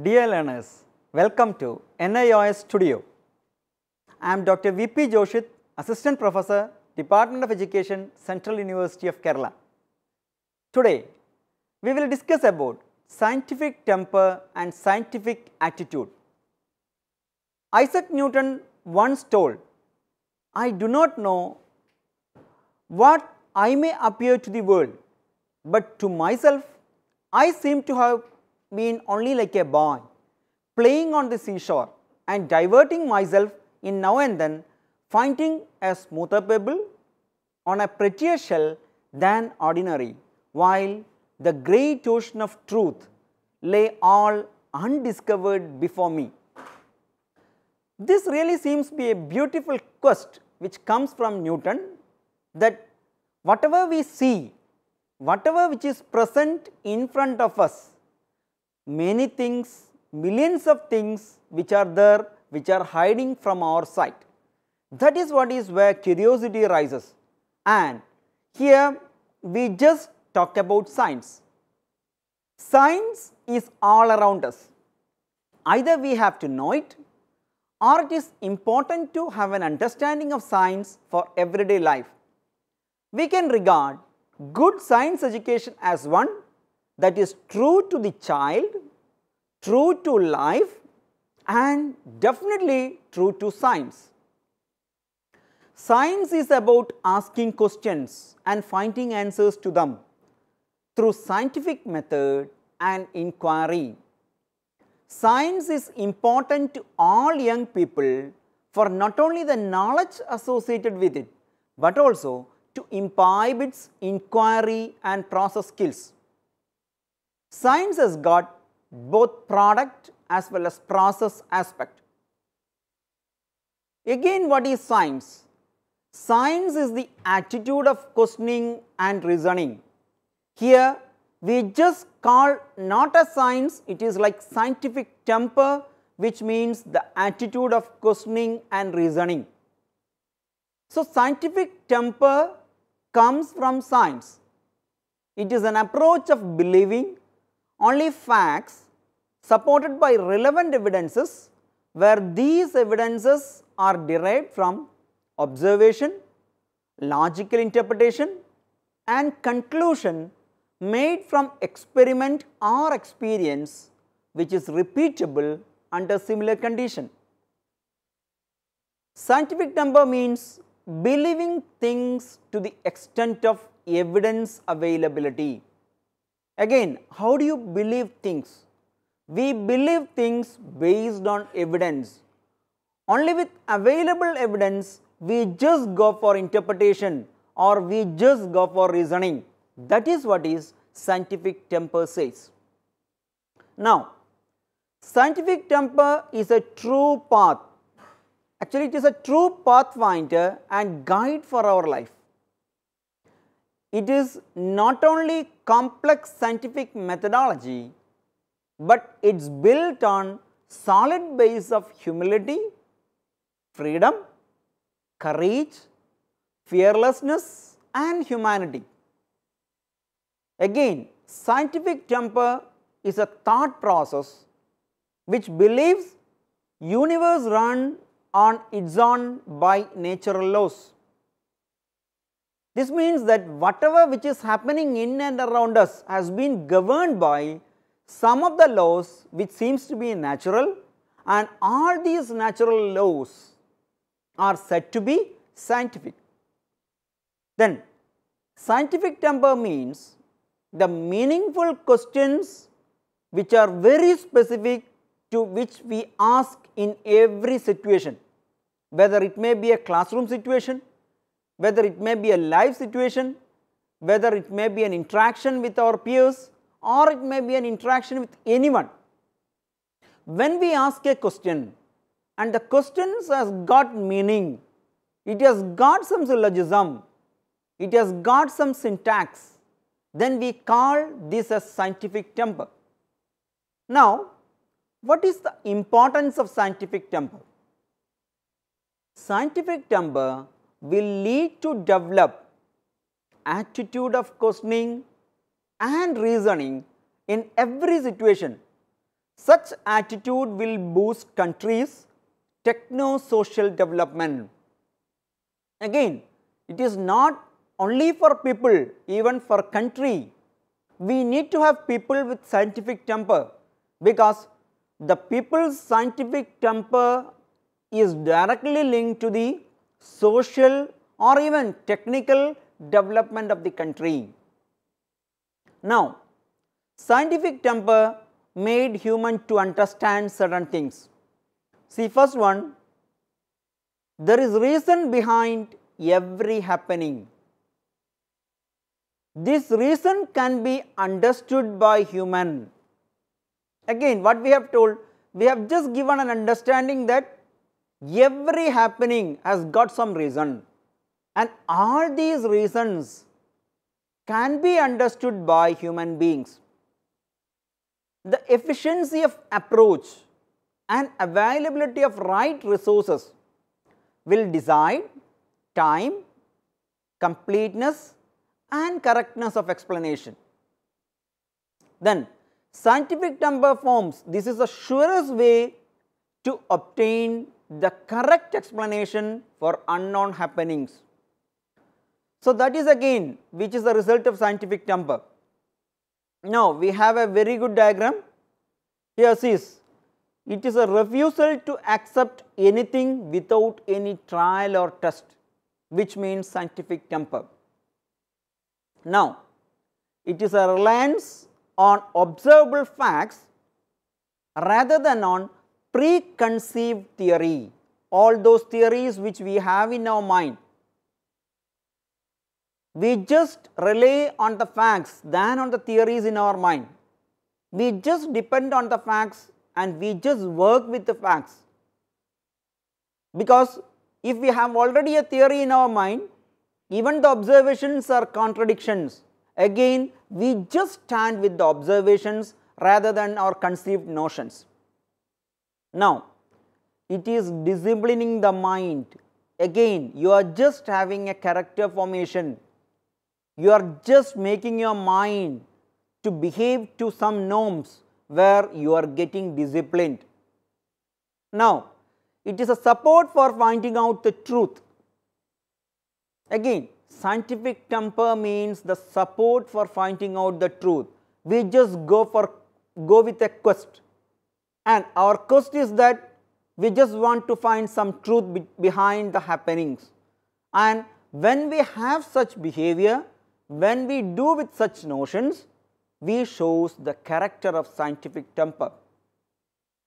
Dear learners, welcome to NIOS Studio. I am Dr. V.P. Joshit, Assistant Professor, Department of Education, Central University of Kerala. Today, we will discuss about scientific temper and scientific attitude. Isaac Newton once told, "I do not know what I may appear to the world, but to myself I seem to have been only like a boy, playing on the seashore and diverting myself in now and then, finding a smoother pebble on a prettier shell than ordinary, while the great ocean of truth lay all undiscovered before me." This really seems to be a beautiful quest which comes from Newton, that whatever we see, whatever which is present in front of us, many things, millions of things which are there, which are hiding from our sight. That is what is where curiosity rises. And here we just talk about science. Science is all around us. Either we have to know it, or it is important to have an understanding of science for everyday life. We can regard good science education as one that is true to the child, true to life, and definitely true to science. Science is about asking questions and finding answers to them through scientific method and inquiry. Science is important to all young people for not only the knowledge associated with it, but also to imbibe its inquiry and process skills. Science has got both product as well as process aspect. Again, what is science? Science is the attitude of questioning and reasoning. Here we just call not a science, it is like scientific temper, which means the attitude of questioning and reasoning. So, scientific temper comes from science. It is an approach of believing only facts supported by relevant evidences, where these evidences are derived from observation, logical interpretation, and conclusion made from experiment or experience, which is repeatable under similar condition. Scientific temper means believing things to the extent of evidence availability. Again, how do you believe things? We believe things based on evidence. Only with available evidence we just go for interpretation, or we just go for reasoning. That is what is scientific temper says. Now, scientific temper is a true path. Actually, it is a true pathfinder and guide for our life. It is not only complex scientific methodology, but it is built on solid base of humility, freedom, courage, fearlessness, and humanity. Again, scientific temper is a thought process which believes universe run on its own by natural laws. This means that whatever which is happening in and around us has been governed by some of the laws which seems to be natural, and all these natural laws are said to be scientific. Then, scientific temper means the meaningful questions which are very specific to which we ask in every situation, whether it may be a classroom situation, whether it may be a live situation, whether it may be an interaction with our peers, or it may be an interaction with anyone. When we ask a question and the question has got meaning, it has got some syllogism, it has got some syntax, then we call this as scientific temper. Now, what is the importance of scientific temper? Scientific temper will lead to develop attitude of questioning and reasoning in every situation. Such attitude will boost countries' techno-social development. Again, it is not only for people, even for country. We need to have people with scientific temper, because the people's scientific temper is directly linked to the social or even technical development of the country. Now, scientific temper made human to understand certain things. See, first one, there is reason behind every happening. This reason can be understood by human. Again, what we have told, we have just given an understanding that every happening has got some reason, and all these reasons can be understood by human beings. The efficiency of approach and availability of right resources will decide time, completeness and correctness of explanation. Then scientific temper forms, this is the surest way to obtain the correct explanation for unknown happenings. So that is again which is the result of scientific temper. Now we have a very good diagram. Here sees, it is a refusal to accept anything without any trial or test, which means scientific temper. Now it is a reliance on observable facts rather than on preconceived theory. All those theories which we have in our mind, we just rely on the facts than on the theories in our mind. We just depend on the facts and we just work with the facts. Because if we have already a theory in our mind, even the observations are contradictions. Again, we just stand with the observations rather than our conceived notions. Now, it is disciplining the mind. Again, you are just having a character formation. You are just making your mind to behave to some norms where you are getting disciplined. Now, it is a support for finding out the truth. Again, scientific temper means the support for finding out the truth. We just go with a quest, and our quest is that we just want to find some truth behind the happenings. And when we have such behavior, when we do with such notions, we shows the character of scientific temper.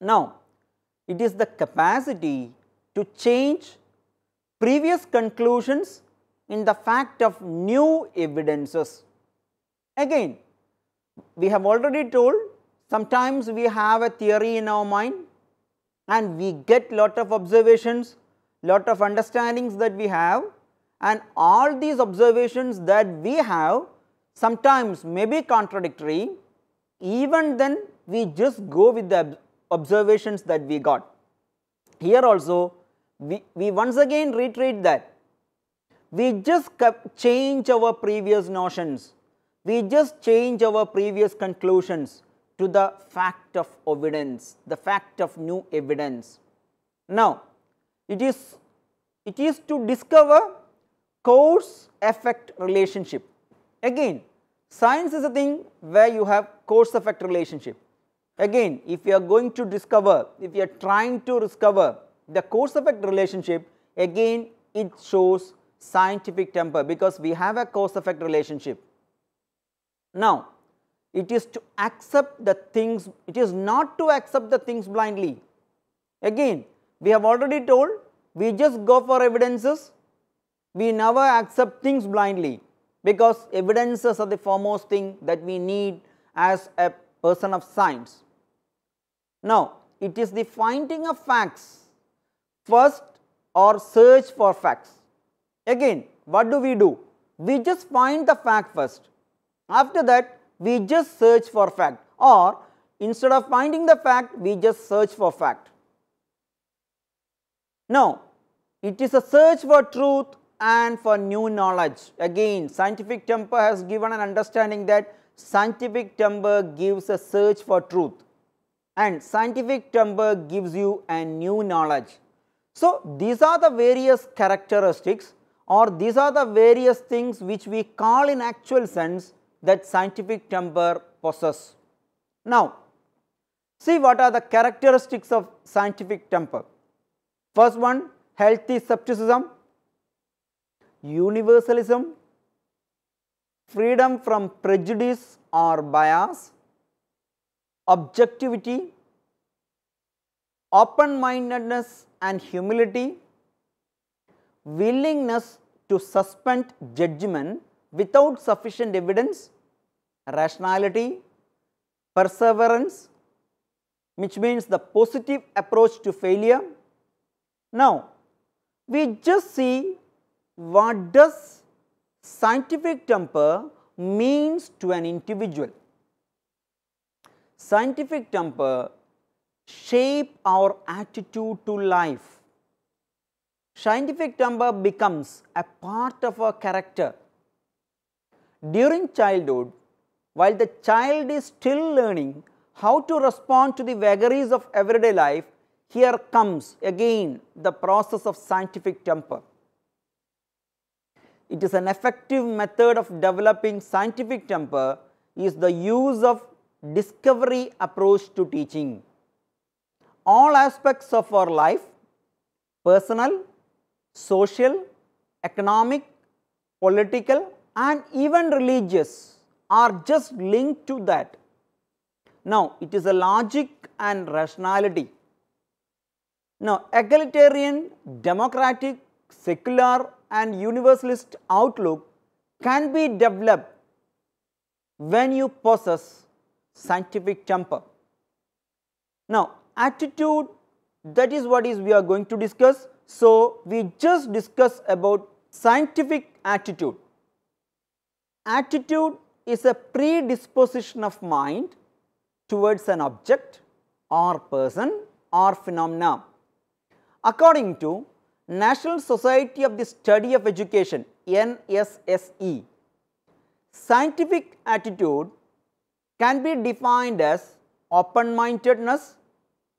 Now, it is the capacity to change previous conclusions in the fact of new evidences. Again, we have already told, sometimes we have a theory in our mind and we get lot of observations, lot of understandings that we have, and all these observations that we have sometimes may be contradictory. Even then we just go with the observations that we got. Here also we once again reiterate that we just change our previous notions, we just change our previous conclusions to the fact of evidence, the fact of new evidence. Now, it is to discover cause-effect relationship. Again, science is a thing where you have cause-effect relationship. Again, if you are going to discover, if you are trying to discover the cause-effect relationship, again it shows scientific temper, because we have a cause-effect relationship. Now, it is to accept the things, it is not to accept the things blindly. Again, we have already told, we just go for evidences, we never accept things blindly, because evidences are the foremost thing that we need as a person of science. Now, it is the finding of facts first or search for facts. Again, what do? We just find the fact first. After that, we just search for fact, or instead of finding the fact, we just search for fact. Now, it is a search for truth and for new knowledge. Again, scientific temper has given an understanding that scientific temper gives a search for truth. and scientific temper gives you a new knowledge. So, these are the various characteristics, or these are the various things which we call in actual sense that scientific temper possesses. Now, see what are the characteristics of scientific temper. First one, healthy skepticism, universalism, freedom from prejudice or bias, objectivity, open-mindedness and humility, willingness to suspend judgment without sufficient evidence, rationality, perseverance, which means the positive approach to failure. Now, we just see what does scientific temper means to an individual. Scientific temper shape our attitude to life. Scientific temper becomes a part of our character. During childhood, while the child is still learning how to respond to the vagaries of everyday life, here comes again the process of scientific temper. It is an effective method of developing scientific temper is the use of discovery approach to teaching. All aspects of our life, personal, social, economic, political and even religious are just linked to that. Now, it is a logic and rationality. Now, egalitarian, democratic, secular and universalist outlook can be developed when you possess scientific temper. Now, attitude, that is what we are going to discuss. So, we just discuss about scientific attitude. Attitude is a predisposition of mind towards an object or person or phenomena. According to National Society of the Study of Education, NSSE, scientific attitude can be defined as open-mindedness,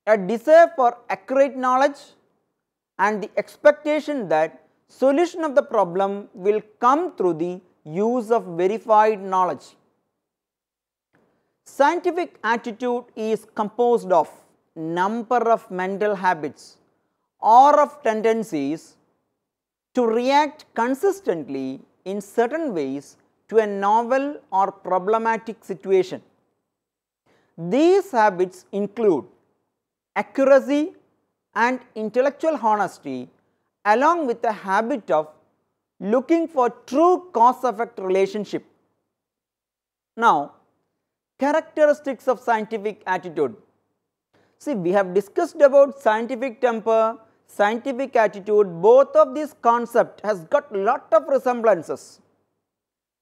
a desire for accurate knowledge and the expectation that solution of the problem will come through the use of verified knowledge. Scientific attitude is composed of number of mental habits or of tendencies to react consistently in certain ways to a novel or problematic situation. These habits include accuracy and intellectual honesty, along with the habit of looking for true cause-effect relationship. Now, characteristics of scientific attitude. See, we have discussed about scientific temper, scientific attitude. Both of these concepts has got lot of resemblances.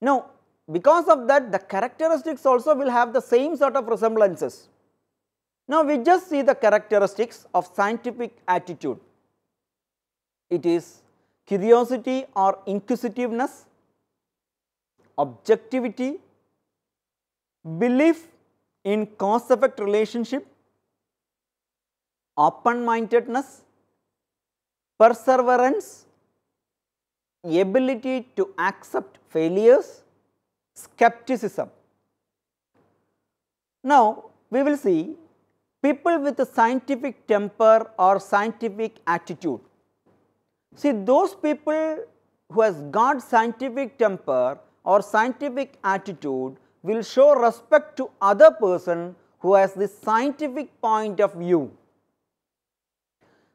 Now, because of that, the characteristics also will have the same sort of resemblances. Now, we just see the characteristics of scientific attitude. It is curiosity or inquisitiveness, objectivity, belief in cause-effect relationship, open-mindedness, perseverance, ability to accept failures, skepticism. Now, we will see people with a scientific temper or scientific attitude. See, those people who has got scientific temper or scientific attitude will show respect to other person who has this scientific point of view.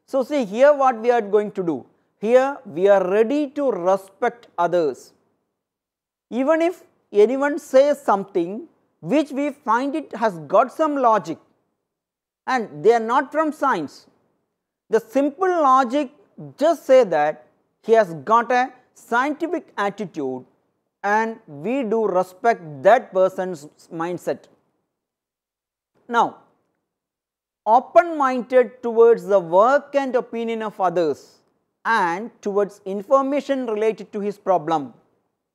So, see here what we are going to do. Here we are ready to respect others. Even if anyone says something which we find it has got some logic and they are not from science, the simple logic just say that he has got a scientific attitude and we do respect that person's mindset. Now, open-minded towards the work and opinion of others and towards information related to his problem.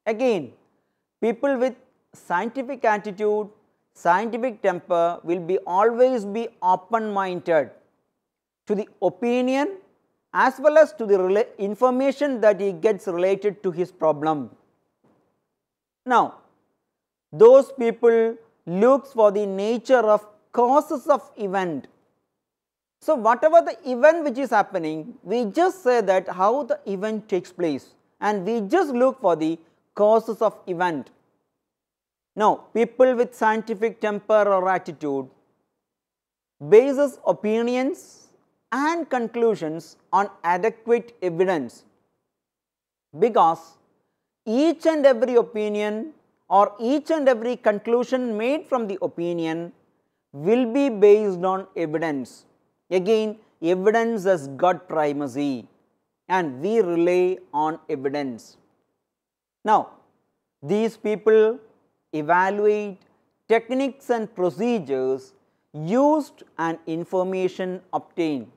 Again, people with scientific attitude scientific temper will be always be open-minded to the opinion as well as to the information that he gets related to his problem. Now, those people looks for the nature of causes of event. So, whatever the event which is happening, we just say that how the event takes place and we just look for the causes of event. Now, people with scientific temper or attitude bases opinions and conclusions on adequate evidence, because each and every opinion or each and every conclusion made from the opinion will be based on evidence. Again, evidence has got primacy and we rely on evidence. Now, these people evaluate techniques and procedures used and information obtained.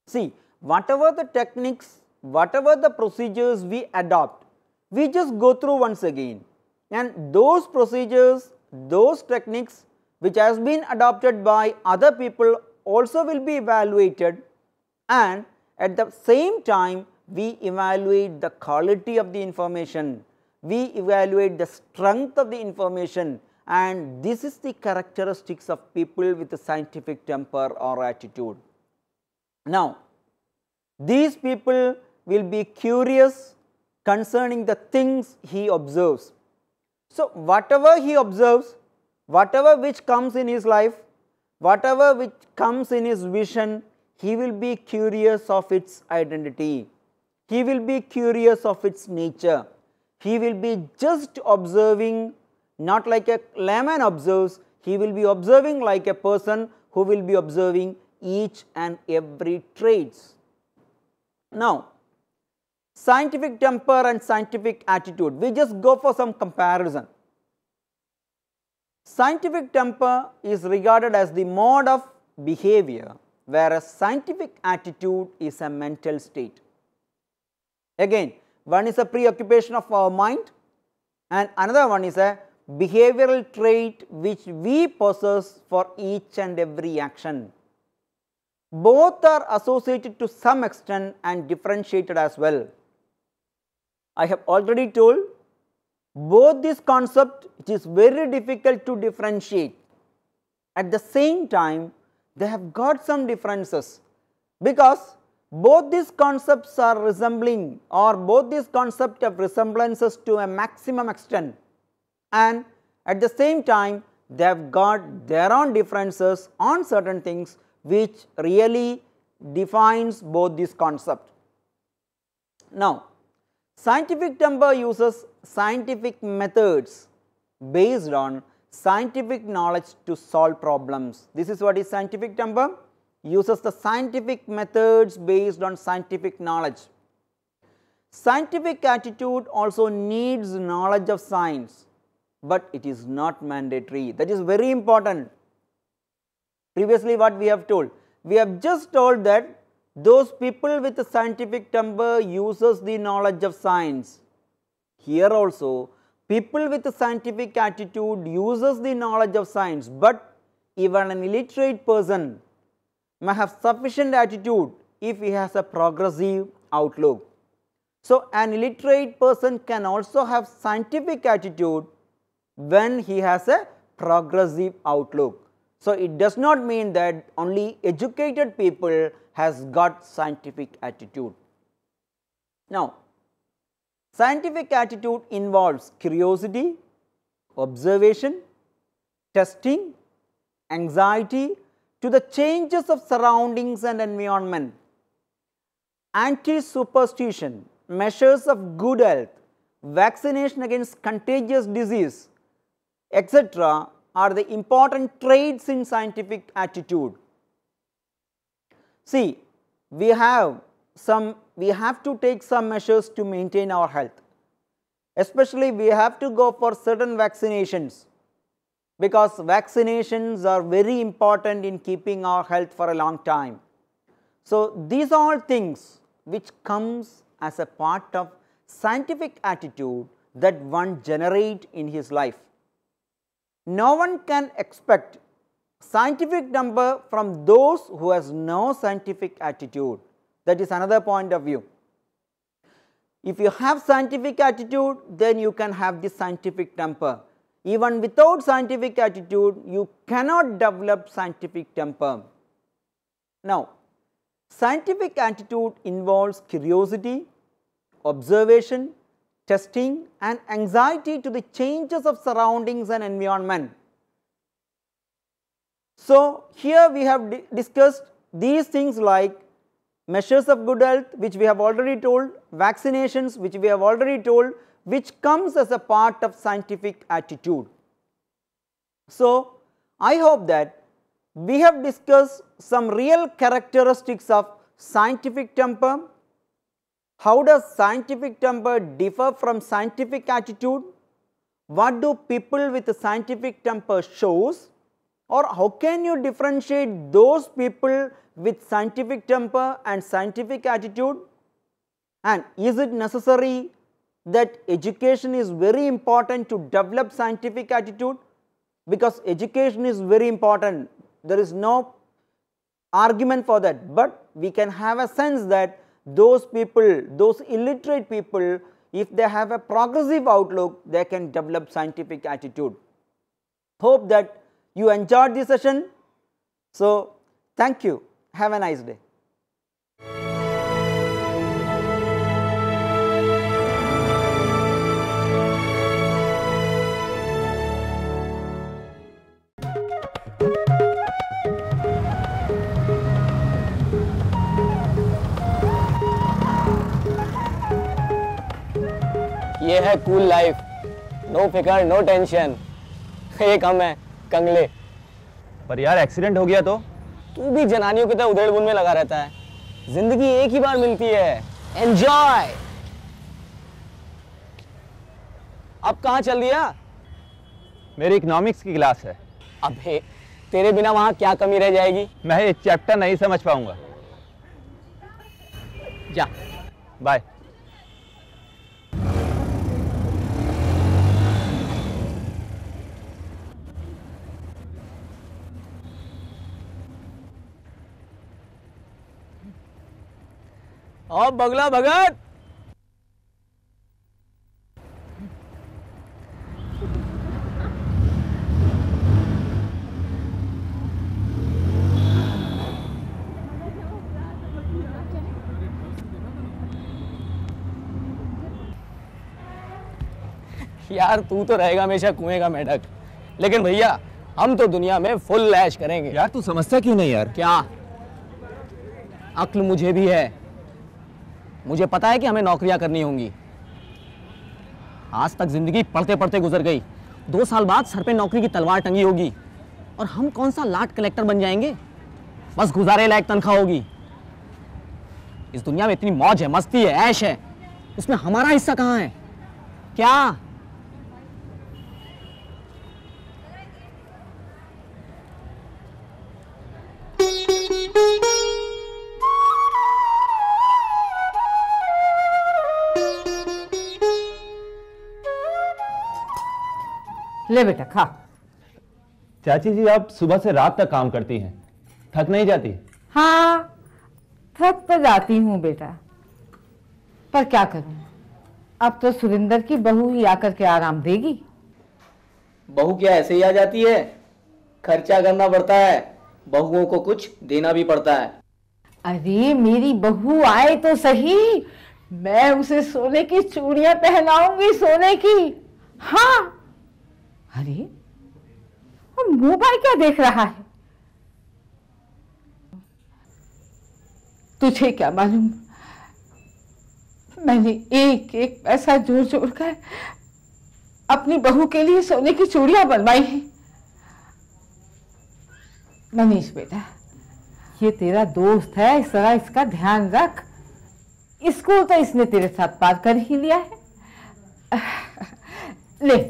See, whatever the techniques, whatever the procedures we adopt, we just go through once again, and those procedures, those techniques which has been adopted by other people also will be evaluated, and at the same time we evaluate the quality of the information, we evaluate the strength of the information, and this is the characteristics of people with a scientific temper or attitude. Now, these people will be curious concerning the things he observes. So, whatever he observes, whatever which comes in his life, whatever which comes in his vision, he will be curious of its identity, he will be curious of its nature, he will be just observing, not like a layman observes, he will be observing like a person who will be observing each and every traits. Now, scientific temper and scientific attitude, we just go for some comparison. Scientific temper is regarded as the mode of behavior, whereas scientific attitude is a mental state. Again, one is a preoccupation of our mind and another one is a behavioral trait which we possess for each and every action. Both are associated to some extent and differentiated as well. I have already told both this concept, it is very difficult to differentiate. At the same time, they have got some differences, because both these concepts are resembling, or both these concepts have resemblances to a maximum extent, and at the same time they have got their own differences on certain things which really defines both these concepts. Now, scientific temper uses scientific methods based on scientific knowledge to solve problems. This is what is scientific temper, uses the scientific methods based on scientific knowledge. Scientific attitude also needs knowledge of science, but it is not mandatory. That is very important. Previously what we have told, we have just told that those people with a scientific temper uses the knowledge of science. Here also people with a scientific attitude uses the knowledge of science, but even an illiterate person may have sufficient attitude if he has a progressive outlook. So, an illiterate person can also have scientific attitude when he has a progressive outlook. So, it does not mean that only educated people has got scientific attitude. Now, scientific attitude involves curiosity, observation, testing, anxiety to the changes of surroundings and environment, anti-superstition, measures of good health, vaccination against contagious disease, etc. are the important traits in scientific attitude. See, we have to take some measures to maintain our health. Especially we have to go for certain vaccinations, because vaccinations are very important in keeping our health for a long time. So, these are all things which comes as a part of scientific attitude that one generate in his life. no one can expect scientific temper from those who has no scientific attitude. That is another point of view. If you have scientific attitude, then you can have the scientific temper. Even without scientific attitude, you cannot develop scientific temper. Now, scientific attitude involves curiosity, observation, testing and anxiety to the changes of surroundings and environment. So, here we have discussed these things like measures of good health, which we have already told, vaccinations, which we have already told, which comes as a part of scientific attitude. So, I hope that we have discussed some real characteristics of scientific temper. How does scientific temper differ from scientific attitude? What do people with a scientific temper shows? Or how can you differentiate those people with scientific temper and scientific attitude? And is it necessary that education is very important to develop scientific attitude? Because education is very important, there is no argument for that, but we can have a sense that those people, those illiterate people, if they have a progressive outlook, they can develop scientific attitude. Hope that you enjoyed this session. So, thank you. Have a nice day. ये है cool life, no फिकर no tension. एक हम है कंगले। पर यार accident हो गया तो? तू भी जनानियों की तरह उधेड़-बुन में लगा रहता है। जिंदगी एक ही बार मिलती है, एंजॉय। अब कहाँ चल दिया? मेरी इकोनॉमिक्स की क्लास है। अबे तेरे बिना वहां क्या कमी रह जाएगी? मैं ये चैप्टर नहीं समझ पाऊंगा। जा बाय। और बगला भगत। यार तू तो रहेगा हमेशा कुएं का मेढक, लेकिन भैया हम तो दुनिया में फुल ऐश करेंगे। यार तू समझता क्यों नहीं यार? क्या अक्ल मुझे भी है, मुझे पता है कि हमें नौकरियां करनी होंगी। आज तक जिंदगी पढ़ते पढ़ते गुजर गई, 2 साल बाद सर पे नौकरी की तलवार टंगी होगी और हम कौन सा लाट कलेक्टर बन जाएंगे, बस गुजारे लायक तनख्वाह होगी। इस दुनिया में इतनी मौज है, मस्ती है, ऐश है, उसमें हमारा हिस्सा कहाँ है? क्या ले बेटा खा। चाची जी आप सुबह से रात तक काम करती हैं, थक नहीं जाती? हाँ थक तो जाती हूँ बेटा, पर क्या करूँ, अब तो सुरिंदर की बहू ही आकर के आराम देगी। बहू क्या ऐसे ही आ जाती है? खर्चा करना पड़ता है, बहुओं को कुछ देना भी पड़ता है। अरे मेरी बहू आए तो सही, मैं उसे सोने की चूड़ियां पहनाऊंगी, सोने की। हाँ अरे मोबाइल क्या देख रहा है? तुझे क्या मालूम, मैंने एक एक पैसा जोड़ जोड़ कर अपनी बहू के लिए सोने की चूड़ियां बनवाई हैं। मनीष बेटा, ये तेरा दोस्त है, इस तरह इसका ध्यान रख। स्कूल तो इसने तेरे साथ पार कर ही लिया है। ले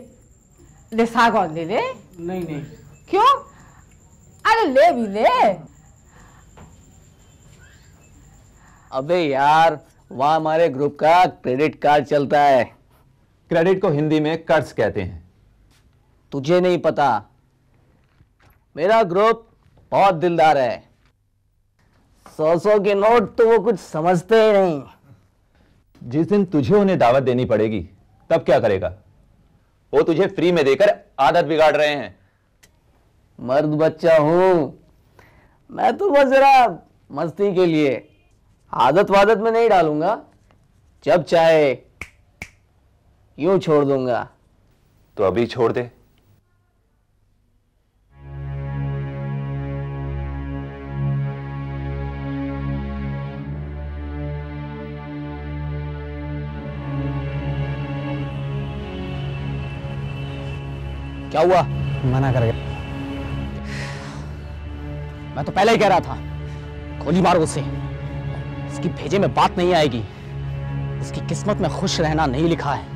ले सागौन ले ले। नहीं नहीं। क्यों? अरे ले भी ले। अबे यार वहाँ हमारे ग्रुप का क्रेडिट कार्ड चलता है। क्रेडिट को हिंदी में कर्ज कहते हैं। तुझे नहीं पता, मेरा ग्रुप बहुत दिलदार है। 100 के नोट तो वो कुछ समझते ही नहीं। जिस दिन तुझे उन्हें दावत देनी पड़ेगी तब क्या करेगा? वो तुझे फ्री में देकर आदत बिगाड़ रहे हैं। मर्द बच्चा हूं मैं, तो बस जरा मस्ती के लिए, आदत वादत में नहीं डालूंगा। जब चाहे यूं छोड़ दूंगा। तो अभी छोड़ दे। क्या हुआ? मना कर गया। मैं तो पहले ही कह रहा था, गोली मारो उसे। उसकी भेजे में बात नहीं आएगी। उसकी किस्मत में खुश रहना नहीं लिखा है।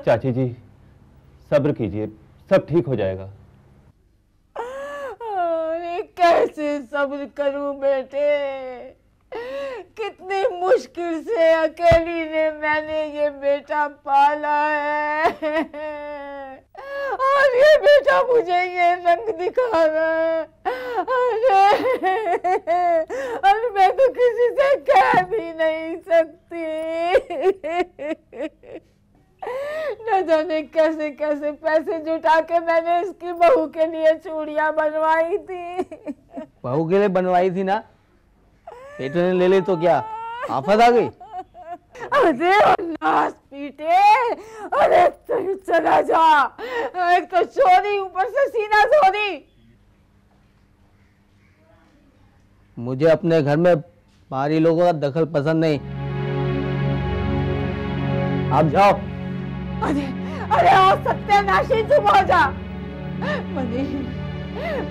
चाची जी सब्र कीजिए, सब ठीक हो जाएगा। अरे कैसे सब्र करूं बेटे, कितनी मुश्किल से अकेली ने मैंने ये बेटा पाला है, और ये बेटा मुझे ये रंग दिखा रहा है। अरे मैं तो किसी से कह भी नहीं सकती। न जाने कैसे कैसे पैसे जुटा के मैंने इसकी बहू के लिए चूड़ियां बनवाई थी। बहू के लिए बनवाई थी ना, बेटे ने ले ली तो क्या आफत आ गई? अरे नाश पीटे, अरे तू चला जा। एक तो चोरी, ऊपर से सीना चोरी। मुझे अपने घर में बाहरी लोगों का दखल पसंद नहीं। आप जाओ। अरे अरे आओ सत्यानाशी, चुप हो जा। मनीष,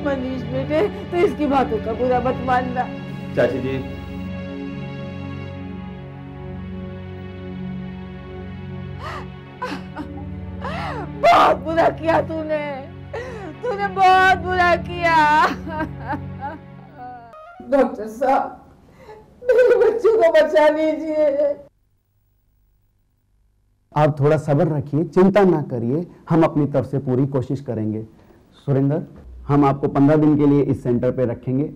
मनीष बेटे, तू इसकी बातों का बुरा मत मानना। चाची जी बहुत बुरा किया तूने, तूने बहुत बुरा किया। डॉक्टर साहब, मेरे बच्चों को बचा लीजिए। आप थोड़ा सब्र रखिए, चिंता ना करिए, हम अपनी तरफ से पूरी कोशिश करेंगे। सुरेंद्र, हम आपको 15 दिन के लिए इस सेंटर पे रखेंगे।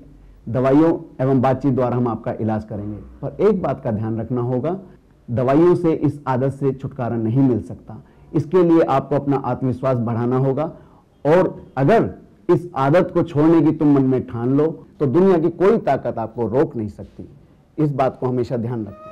दवाइयों एवं बातचीत द्वारा हम आपका इलाज करेंगे। पर एक बात का ध्यान रखना होगा, दवाइयों से इस आदत से छुटकारा नहीं मिल सकता। इसके लिए आपको अपना आत्मविश्वास बढ़ाना होगा, और अगर इस आदत को छोड़ने की तुम मन में ठान लो तो दुनिया की कोई ताकत आपको रोक नहीं सकती। इस बात को हमेशा ध्यान रखना।